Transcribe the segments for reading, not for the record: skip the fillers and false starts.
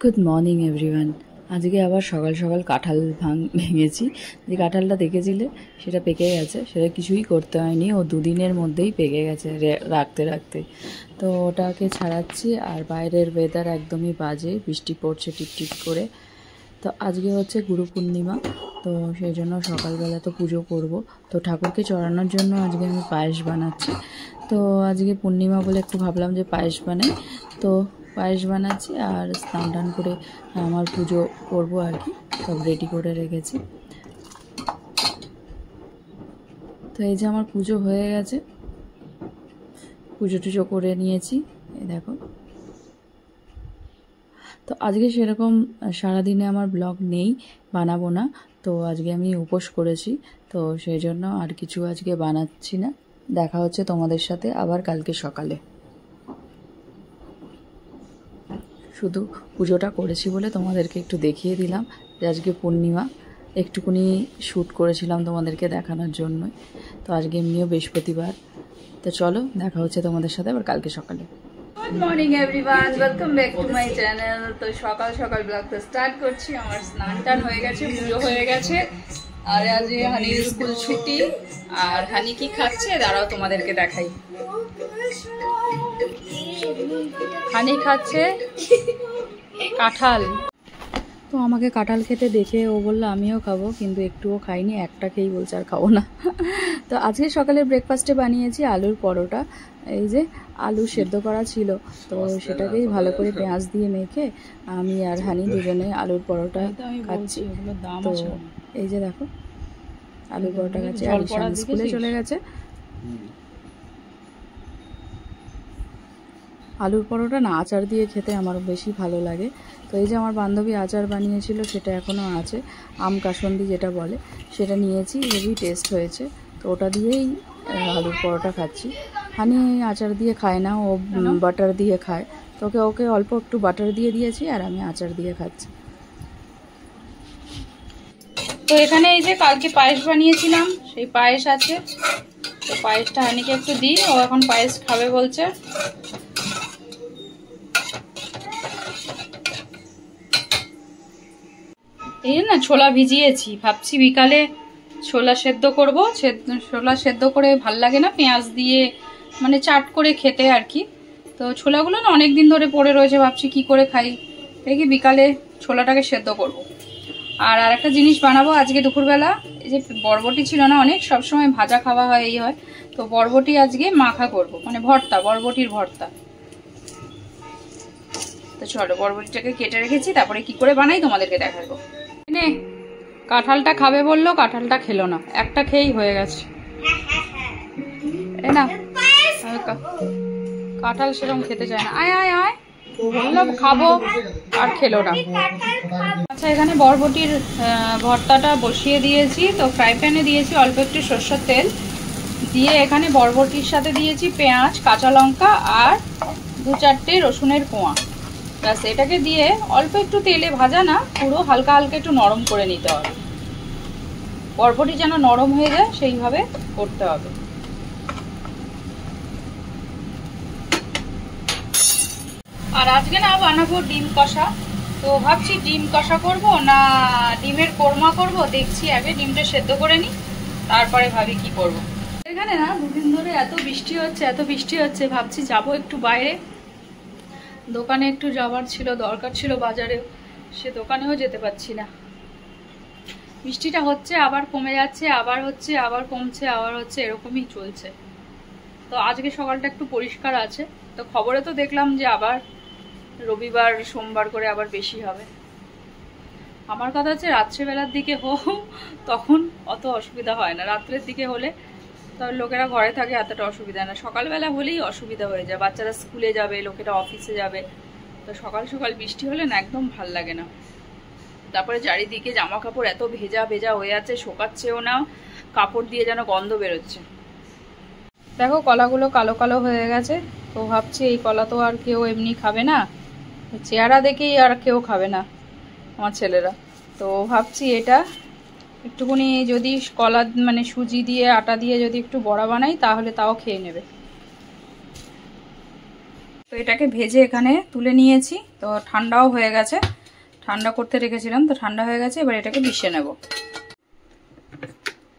Good morning everyone. আজকে আবার সকাল সকাল কাঁঠাল ভেঙেছি। যে কাঁঠালটা দেখেছিলে সেটা পেকে গেছে, সেটা কিছুই করতে হয়নি, ও দুদিনের মধ্যেই পেকে গেছে রাখতে রাখতে। তো ওটাকে ছাড়াচ্ছি। আর বাইরের ওয়েদার একদমই বাজে, বৃষ্টি পড়ছে টিপটিপ করে। তো আজকে হচ্ছে গুরু পূর্ণিমা, তো সেই জন্য সকালবেলা তো পুজো করব। তো ঠাকুরকে চড়ানোর জন্য আজকে আমি পায়েস বানাচ্ছি। তো আজকে পূর্ণিমা বলে একটু ভাবলাম যে পায়েস বানাই, তো পায়েস বানাচ্ছি। আর স্নান টান করে আমার পুজো করব আর কি, সব রেডি করে রেখেছি। তো এই যে আমার পুজো হয়ে গেছে, পুজো টুজো করে নিয়েছি, এই দেখো। তো আজকে সেরকম সারাদিনে আমার ব্লগ নেই, বানাবো না। তো আজকে আমি উপোস করেছি, তো সেই জন্য আর কিছু আজকে বানাচ্ছি না। দেখা হচ্ছে তোমাদের সাথে আবার কালকে সকালে। শুধু পুজোটা করেছি বলে তোমাদেরকে একটু দেখিয়ে দিলাম যে আজকে পূর্ণিমা। একটুকুনি শ্যুট করেছিলাম তোমাদেরকে দেখানোর জন্যই। তো আজকে এমনিও বৃহস্পতিবার। তো চলো, দেখা হচ্ছে তোমাদের সাথে আবার কালকে সকালে। Good morning everyone, welcome back to my channel. তো সকাল সকাল ব্লগটা স্টার্ট করছি। আমার স্নান টান হয়ে গেছে, পুজো হয়ে গেছে। আর আজ হানির স্কুল ছুটি। আর হানি কি খাচ্ছে দাঁড়াও তোমাদেরকে দেখাই। হানি খাচ্ছে কাঁঠাল। তো আমাকে কাঁঠাল খেতে দেখে ও বললো আমিও খাবো, কিন্তু একটুও খাইনি, একটা খেয়েই বলছে আর খাবো না। তো আজকে সকালে ব্রেকফাস্টে বানিয়েছি আলুর পরোটা। এই যে আলু সেদ্ধ করা ছিল, তো সেটাকেই ভালো করে পেঁয়াজ দিয়ে মেখে আমি আর হানি দুজনে আলুর পরোটা খাচ্ছি। তো এই যে দেখো আলুর পরোটা খাচ্ছি। আর ঈশান স্কুলে চলে গেছে। আলুর পরোটা না আচার দিয়ে খেতে আমার বেশি ভালো লাগে। তো এই যে আমার বান্ধবী আচার বানিয়েছিল, সেটা এখনও আছে, আম কাসন্দি যেটা বলে, সেটা নিয়েছি, হেভি টেস্ট হয়েছে। তো ওটা দিয়েই আলুর পরোটা খাচ্ছি। হানি আচার দিয়ে খায় না, ও বাটার দিয়ে খায়। তো ওকে অল্প একটু বাটার দিয়ে দিয়েছি, আর আমি আচার দিয়ে খাচ্ছি। তো এখানে এই যে কালকে পায়েস বানিয়েছিলাম, সেই পায়েস আছে। তো পায়েসটা হানিকে একটু দিই, ও এখন পায়েস খাবে বলছে। এই না ছোলা ভিজিয়েছি, ভাবছি বিকালে ছোলা সেদ্ধ করব। ছোলা সেদ্ধ করে ভাল লাগে না পেঁয়াজ দিয়ে, মানে চাট করে খেতে আর কি। তো ছোলাগুলো না অনেক দিন ধরে পড়ে রয়েছে, ভাবছি কি করে খাই, দেখি বিকালে ছোলাটাকে সেদ্ধ করব। আর একটা জিনিস বানাবো আজকে দুপুরবেলা। এই যে বরবটি ছিল না অনেক, সবসময় ভাজা খাওয়া হয়, এই হয়। তো বরবটি আজকে মাখা করব, মানে ভর্তা, বরবটির ভর্তা। তো চলো বরবটিটাকে কেটে রেখেছি, তারপরে কি করে বানাই তোমাদেরকে দেখাবো। নে কাঁঠালটা খাবে বললো, কাঁঠালটা খেলো না, একটা খেয়েই হয়ে গেছে। না কাঁঠাল সেরকম খেতে চায় না, আয় আয় আয় বললাম খাবো, আর খেলো না। আচ্ছা এখানে বরবটির ভর্তাটা বসিয়ে দিয়েছি। তো ফ্রাই প্যানে দিয়েছি অল্প একটু সরষের তেল দিয়ে, এখানে বরবটির সাথে দিয়েছি পেঁয়াজ, কাঁচা লঙ্কা আর 2-4টে রসুনের কোয়া। ব্যাস এটাকে দিয়ে অল্প একটু তেলে ভাজা না, পুরো হালকা হালকা একটু নরম করে নিতে হবে। বরবটি যেন নরম হয়ে যায় সেইভাবে করতে হবে। আর আজকে না বানাবো ডিম কষা। তো ভাবছি ডিম কষা করব না ডিমের কোরমা করব, দেখছি আগে ডিমটা সেদ্ধ করে নিই, তারপরে ভাবি কি করব। এখানে না দুদিন ধরে এত বৃষ্টি হচ্ছে, এত বৃষ্টি হচ্ছে, ভাবছি যাব একটু বাইরে, দোকানে একটু যাওয়ার ছিল, দরকার ছিল বাজারে, সে দোকানেও যেতে পারছি না। বৃষ্টিটা হচ্ছে আবার কমে যাচ্ছে, আবার হচ্ছে আবার কমছে, আবার হচ্ছে, এরকমই চলছে। তো আজকে সকালটা একটু পরিষ্কার আছে। তো খবরে তো দেখলাম যে আবার রবিবার সোমবার করে আবার বেশি হবে। আমার কথা হচ্ছে রাত্রেবেলার দিকে হোক, তখন অত অসুবিধা হয় না। রাত্রের দিকে হলে তবে লোকেরা ঘরে থাকে, এতটা অসুবিধা না। সকালবেলা হলেই অসুবিধা হয়ে যায়, বাচ্চারা স্কুলে যাবে, লোকেরা অফিসে যাবে। তো সকাল সকাল বৃষ্টি হলে না একদম ভাল লাগে না। তারপরে চারিদিকে জামা কাপড় এত ভেজা ভেজা হয়ে আছে, শোকাচ্ছেও না, কাপড় দিয়ে যেন গন্ধ বেরোচ্ছে। দেখো কলাগুলো কালো কালো হয়ে গেছে। তো ভাবছি এই কলা তো আর কেউ এমনি খাবে না, চেহারা দেখেই আর কেউ খাবে না আমার ছেলেরা। তো ভাবছি এটা একটুখানি যদি কলা মানে সুজি দিয়ে আটা দিয়ে যদি একটু বড়া বানাই, তাহলে তাও খেয়ে নেবে। তো এটাকে ভেজে এখানে তুলে নিয়েছি, তো ঠান্ডাও হয়ে গেছে, ঠান্ডা করতে রেখেছিলাম, তো ঠান্ডা হয়ে গেছে। এবার এটাকে মিশিয়ে নেব।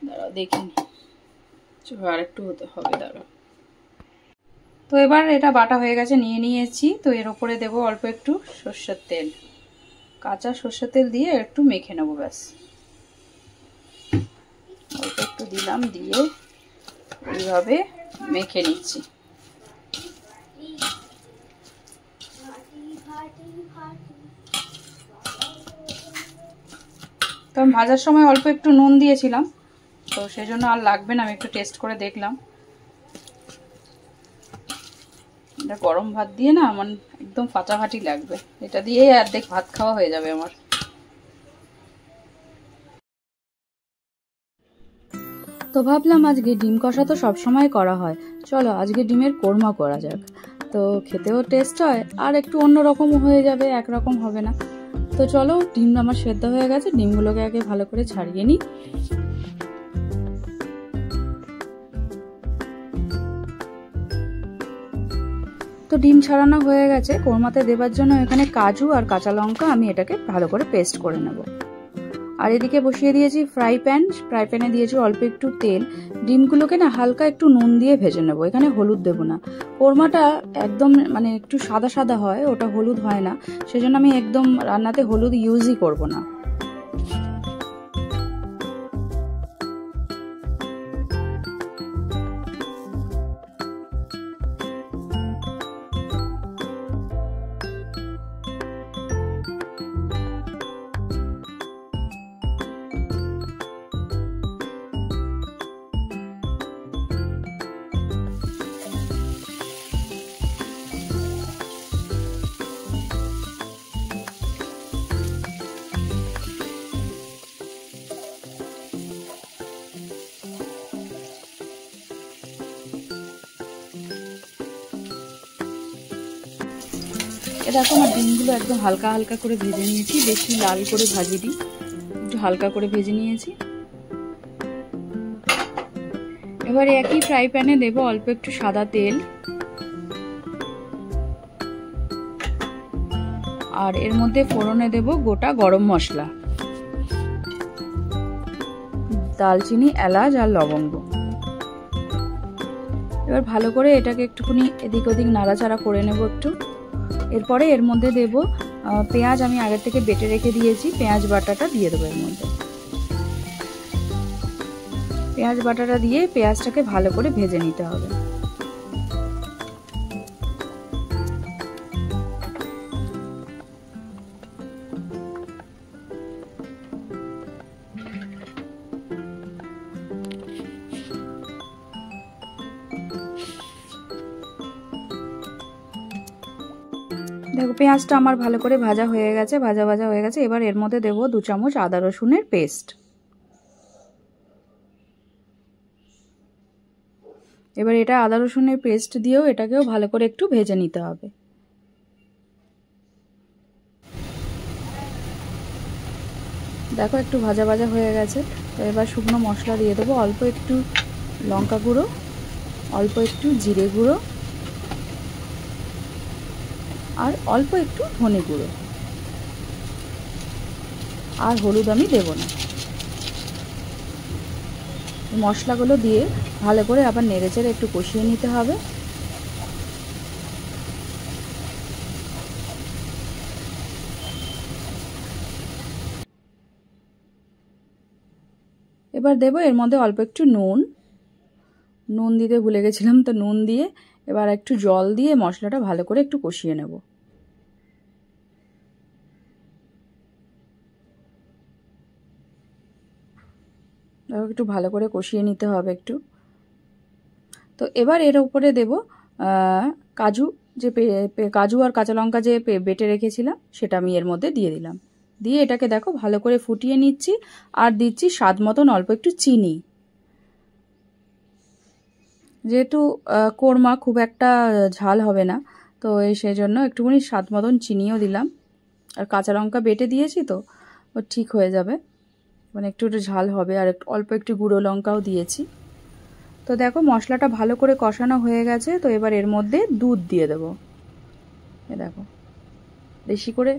দাঁড়াও দেখিনি, আর একটু হতে হবে, দাঁড়াও। তো এবার এটা বাটা হয়ে গেছে, নিয়ে নিয়েছি। তো এর উপরে দেবো অল্প একটু সর্ষের তেল, কাঁচা সর্ষের তেল দিয়ে একটু মেখে নেবো, ব্যাস। অল্প একটু দিলাম, দিয়ে এইভাবে মেখে নিচ্ছি। তো আমি ভাজার সময় অল্প একটু নুন দিয়েছিলাম, তো সেই জন্য আর লাগবে না, আমি একটু টেস্ট করে দেখলাম। এটা গরম ভাত দিয়ে না আমার একদম ফাটাফাটি লাগবে, এটা দিয়েই অর্ধেক ভাত খাওয়া হয়ে যাবে আমার। তো ভাবলাম আজকে ডিম কষা তো সবসময় করা হয়, চলো আজকে ডিমের কোরমা করা যাক। তো খেতেও টেস্ট হয় আর একটু অন্যরকম হয়ে যাবে, একরকম হবে না। তো চলো, ডিম আমার সেদ্ধ হয়ে গেছে, ডিমগুলোকে আগে ভালো করে ছাড়িয়ে নিই। তো ডিম ছাড়ানো হয়ে গেছে। কোরমাতে দেবার জন্য এখানে কাজু আর কাঁচা লঙ্কা আমি এটাকে ভালো করে পেস্ট করে নেব। আর এদিকে বসিয়ে দিয়েছি ফ্রাই প্যানে দিয়েছি অল্প একটু তেল। ডিমগুলোকে না হালকা একটু নুন দিয়ে ভেজে নেব, এখানে হলুদ দেব না। কোরমাটা একদম মানে একটু সাদা সাদা হয়, ওটা হলুদ হয় না, সেজন্য আমি একদম রান্নাতে হলুদ ইউজই করব না। দেখো আমার ডিমগুলো একদম হালকা হালকা করে ভেজে নিয়েছি, বেশি লাল করে ভাজিনি, একটু হালকা করে ভেজে নিয়েছি। এবার একই ফ্রাই প্যানে দেবো অল্প একটু সাদা তেল, আর এর মধ্যে ফোড়নে দেব গোটা গরম মশলা, দালচিনি, এলাচ আর লবঙ্গ। এবার ভালো করে এটাকে একটুখানি এদিক ওদিক নাড়াচাড়া করে নেব একটু। এরপরে এর মধ্যে দেব পেঁয়াজ, আমি আগের থেকে বেটে রেখে দিয়েছি, পেঁয়াজ বাটাটা দিয়ে দেবো এর মধ্যে। পেঁয়াজ বাটাটা দিয়ে পেঁয়াজটাকে ভালো করে ভেজে নিতে হবে। দেখো পেঁয়াজটা আমার ভালো করে ভাজা হয়ে গেছে, ভাজা হয়ে গেছে। এবার এর মধ্যে দেবো 2 চামচ আদা রসুনের পেস্ট। এবার এটা আদা রসুনের পেস্ট দিয়েও এটাকেও ভালো করে একটু ভেজে নিতে হবে। দেখো একটু ভাজা হয়ে গেছে। তো এবার শুকনো মশলা দিয়ে দেবো, অল্প একটু লঙ্কা গুঁড়ো, অল্প একটু জিরে গুঁড়ো, আর অল্প একটু ধনে গুঁড়ো, আর হলুদ আমি দেব না। মশলাগুলো দিয়ে ভালো করে আবার নেড়েচেড়ে একটু কষিয়ে নিতে হবে। এবার দেব এর মধ্যে অল্প একটু নুন দিতে ভুলে গেছিলাম, তো নুন দিয়ে এবার একটু জল দিয়ে মশলাটা ভালো করে একটু কষিয়ে নেব। একটু ভালো করে কষিয়ে নিতে হবে একটু। তো এবার এর উপরে দেব কাজু আর কাঁচা লঙ্কা যে বেটে রেখেছিলাম সেটা আমি এর মধ্যে দিয়ে দিলাম। দিয়ে এটাকে দেখো ভালো করে ফুটিয়ে নিচ্ছি, আর দিচ্ছি স্বাদ মতন অল্প একটু চিনি। যেহেতু কোরমা খুব একটা ঝাল হবে না, তো সেজন্য একটুখানি স্বাদ মতন চিনিও দিলাম। আর কাঁচা লঙ্কা বেটে দিয়েছি, তো ঠিক হয়ে যাবে, মানে একটু ঝাল হবে। আর অল্প একটু গুঁড়ো লঙ্কাও দিয়েছি। তো দেখো মশলাটা ভালো করে কষানো হয়ে গেছে। তো এবার এর মধ্যে দুধ দিয়ে দেবো। এ দেখো বেশি করে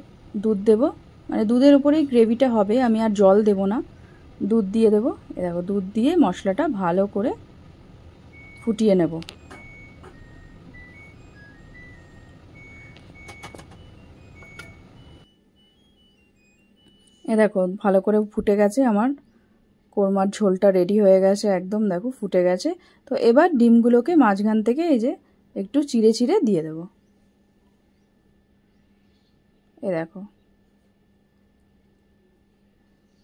দুধ দেব, মানে দুধের উপরেই গ্রেভিটা হবে, আমি আর জল দেব না, দুধ দিয়ে দেবো। এ দেখো দুধ দিয়ে মশলাটা ভালো করে ফুটিয়ে নেব। এ দেখো ভালো করে ফুটে গেছে, আমার কোরমার ঝোলটা রেডি হয়ে গেছে একদম, দেখো ফুটে গেছে। তো এবার ডিমগুলোকে মাঝখান থেকে এই যে একটু চিড়ে চিড়ে দিয়ে দেব। এ দেখো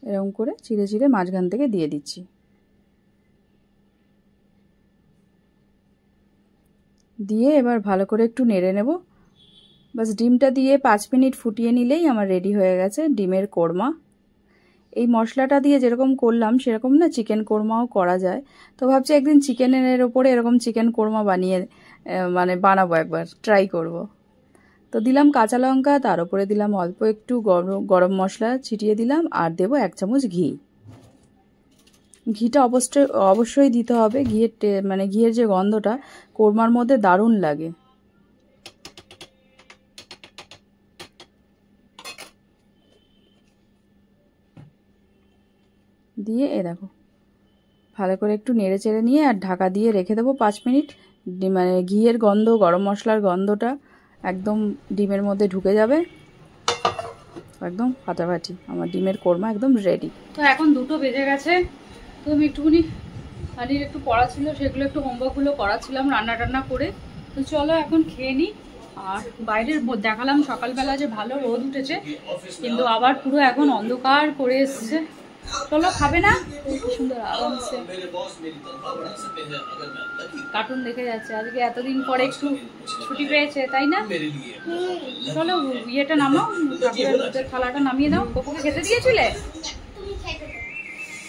এরকম করে চিড়ে চিড়ে মাঝখান থেকে দিয়ে দিচ্ছি। দিয়ে এবার ভালো করে একটু নেড়ে নেব। বাস ডিমটা দিয়ে 5 মিনিট ফুটিয়ে নিলেই আমার রেডি হয়ে গেছে ডিমের কোরমা। এই মশলাটা দিয়ে যেরকম করলাম সেরকম না চিকেন কোরমাও করা যায়। তো ভাবছি একদিন চিকেনের ওপরে এরকম চিকেন কোরমা বানাবো, একবার ট্রাই করব। তো দিলাম কাঁচা লঙ্কা, তার উপরে দিলাম অল্প একটু গরম মশলা ছিটিয়ে দিলাম, আর দেবো 1 চামচ ঘি। ঘিটা অবশ্যই দিতে হবে, ঘিয়ের যে গন্ধটা কোরমার মধ্যে দারুণ লাগে। দিয়ে এ দেখো ভালো করে একটু নেড়ে চেড়ে নিয়ে আর ঢাকা দিয়ে রেখে দেবো 5 মিনিট। মানে ঘিয়ের গন্ধ, গরম মশলার গন্ধটা একদম ডিমের মধ্যে ঢুকে যাবে, একদম ফাটাফাটি আমার ডিমের কোরমা একদম রেডি। তো এখন 2টো বেজে গেছে। তো আমি একটুখানি হানির একটু পড়া ছিল, সেগুলো একটু হোমওয়ার্কগুলো করাচ্ছিলাম রান্না টান্না করে। তো চলো এখন খেয়ে নিই। আর বাইরের দেখালাম সকালবেলা যে ভালো রোদ উঠেছে, কিন্তু আবার পুরো এখন অন্ধকার করে এসছে। চলো খাবে না? সুন্দর আরামসে কার্টুন দেখে যাচ্ছে, আজকে এতদিন পরে একটু ছুটি পেয়েছে তাই না? চলো ইয়েটা নামাও, ঠাকুরের দুধের থালাটা নামিয়ে দাও। কপুকে খেতে দিয়েছিলে?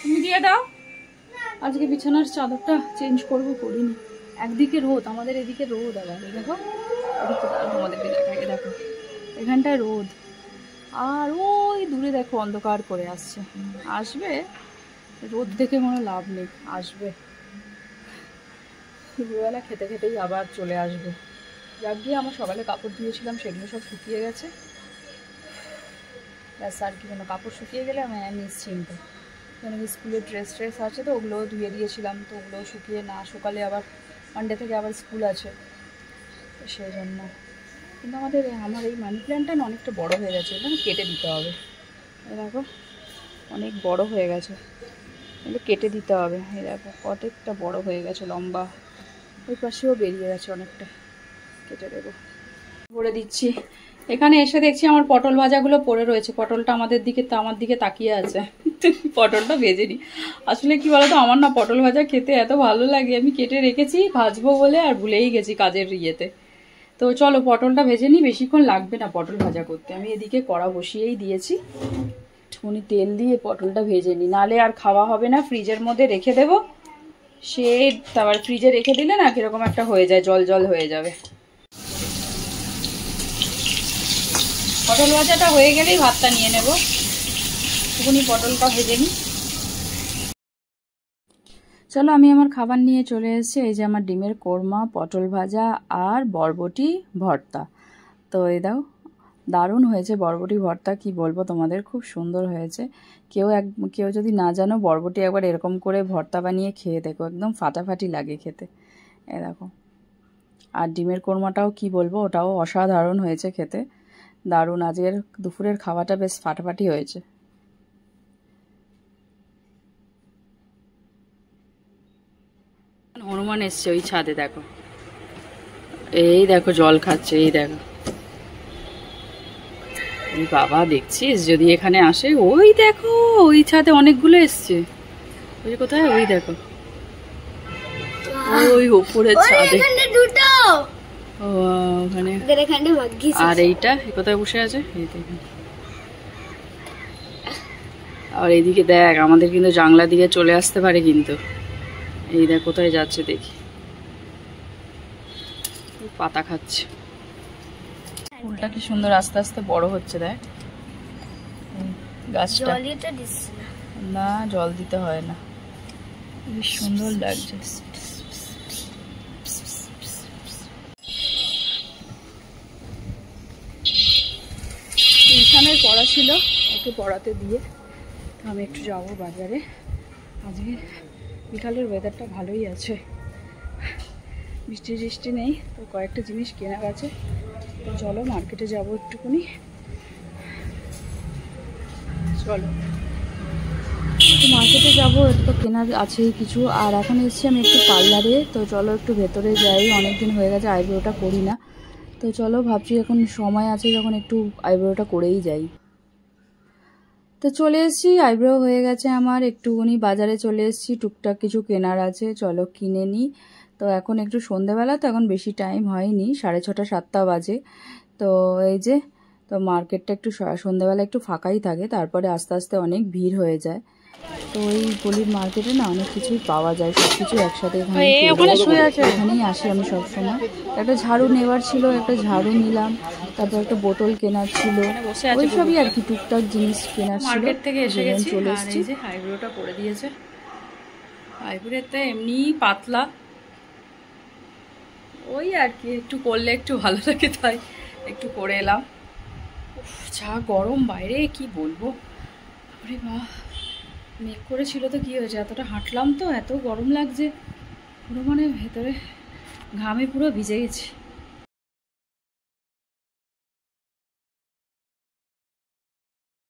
তুমি দিয়ে দাও। আজকে বিছানার চাদরটা চেঞ্জ করবো, করিনি। একদিকে রোদ, আমাদের এদিকে রোদ, আবার দেখো এদিকে আমাদেরকে দেখায়, দেখো এখানটায় রোদ, আর ওই দূরে দেখো অন্ধকার করে আসছে। আসবে, রোদ দেখে কোনো লাভ নেই, আসবে। দুপুরবেলা খেতে খেতেই আবার চলে আসবে। যাক গিয়ে আমার সকালে কাপড় ধুয়েছিলাম সেগুলো সব শুকিয়ে গেছে, ব্যাস আর কি। কোনো কাপড় শুকিয়ে গেলে আমি নিশ্চিন্ত। কেন কি স্কুলের ড্রেস আছে, তো ওগুলোও ধুয়ে দিয়েছিলাম, তো ওগুলোও শুকিয়ে না শুকালে আবার মানডে থেকে আবার স্কুল আছে, তো সেই জন্য। কিন্তু আমার এই মানি প্ল্যান্টটা না অনেকটা বড়ো হয়ে গেছে, এটা কেটে দিতে হবে। এই দেখো অনেক বড় হয়ে গেছে, এগুলো কেটে দিতে হবে। এই দেখো অনেকটা বড় হয়ে গেছে, লম্বা, ওই পাশেও বেরিয়ে গেছে অনেকটা, কেটে দেবো। ভরে দিচ্ছি। এখানে এসে দেখছি আমার পটল ভাজাগুলো পড়ে রয়েছে, পটলটা আমার দিকে তাকিয়ে আছে। পটলটা ভেজে নি। আসলে কি বলতো, আমার না পটল ভাজা খেতে এত ভালো লাগে, আমি কেটে রেখেছি ভাজবো বলে, আর ভুলেই গেছি কাজের ইয়েতে। তো চলো পটলটা ভেজে নিই, বেশিক্ষণ লাগবে না পটল ভাজা করতে। আমি এদিকে কড়া বসিয়েই দিয়েছি, একটুখানি তেল দিয়ে পটলটা ভেজে নিই, নালে আর খাওয়া হবে না। ফ্রিজের মধ্যে রেখে দেবো, সে তারপর ফ্রিজে রেখে দিলে না কিরকম একটা হয়ে যায়, জল জল হয়ে যাবে। পটল ভাজাটা হয়ে গেলেই ভাতটা নিয়ে নেব, একটুখানি পটলটা ভেজে নিই। চলো আমি আমার খাবার নিয়ে চলে এসেছি। এই যে আমার ডিমের কোরমা, পটল ভাজা আর বরবটি ভর্তা। তো এই দাও দারুণ হয়েছে বরবটি ভর্তা, কি বলবো তোমাদের, খুব সুন্দর হয়েছে। কেউ যদি না জানো, বরবটি একবার এরকম করে ভর্তা বানিয়ে খেয়ে দেখো, একদম ফাটাফাটি লাগে খেতে। এ দেখো, আর ডিমের কোরমাটাও কি বলবো, ওটাও অসাধারণ হয়েছে খেতে, দারুণ। আজকের দুপুরের খাওয়াটা বেশ ফাটাফাটি হয়েছে। হনুমান এসছে ওই ছাদে, দেখো এই দেখো জল খাচ্ছে, এই দেখো। এই বাবা দেখছিস, যদি এখানে আসে, ওই দেখো ওই ছাদে অনেকগুলো এসছে, ওই কোথায়, ওই দেখো ওই উপরের ছাদে ওখানে। আর এইটা কোথায় বসে আছে, এই দেখো। আর এইদিকে দেখ, আমাদের কিন্তু জানলা দিয়ে চলে আসতে পারে কিন্তু। এই দেখ কোথায় যাচ্ছে দেখি, পাতা খাচ্ছে। ফুলটা কি সুন্দর আস্তে আস্তে বড় হচ্ছে, দেখ গাছটা। না জল দিতে হয় না, বেশ সুন্দর লাগছে। সোনামায়ের পড়া ছিল, ওকে পড়াতে দিয়ে তো আমি একটু যাবো বাজারে। আজকে বিকালের ওয়েদারটা ভালোই আছে, বৃষ্টি টিষ্টি নেই, তো কয়েকটা জিনিস কেনার আছে। তো চলো মার্কেটে যাবো একটুখানি, চলো তো মার্কেটে যাবো, একটু তো কেনার আছেই কিছু। আর এখন এসেছি আমি একটু পার্লারে, তো চলো একটু ভেতরে যাই, অনেক দিন হয়ে গেছে আইব্রোটা করি না। তো চলো ভাবছি এখন সময় আছে যখন একটু আইব্রোটা করেই যাই। তো চলে এসেছি, আইব্রো হয়ে গেছে আমার, একটুখানি বাজারে চলে এসেছি, টুকটাক কিছু কেনার আছে, চলো কিনে নিই। তো এখন একটু সন্ধ্যেবেলা, তো এখন বেশি টাইম হয়নি, 6:30 7টা বাজে। তো এই যে, তো মার্কেটটা একটু সন্ধ্যেবেলা একটু ফাঁকাই থাকে, তারপরে আস্তে আস্তে অনেক ভিড় হয়ে যায়। তো এই গলির মার্কেটে না অনেক কিছুই পাওয়া যায়, সব কিছু একসাথে এখানেই আসি আমি সবসময়। একটা ঝাড়ু নেওয়ার ছিল, একটা ঝাড়ু নিলাম, তারপর একটা বোতল কেনার ছিল, ওই সবই আর কি টুকটাক জিনিস কেনার ছিল। মার্কেট থেকে এসে গেছি, চলে আর এসেছি। এই যে আইব্রোটা করে দিয়েছে। আইব্রোতে এমনি পাতলা, ওই আর কি একটু করলে একটু ভালো লাগে, তাই একটু করে এলাম। উফ, যা গরম বাইরে, কি বলবো। আরে বাহ, মেঘ করেছিল তো কি হয়েছে, এতটা হাঁটলাম তো এত গরম লাগছে, পুরো মানে ভেতরে ঘামে পুরো ভিজে গেছি।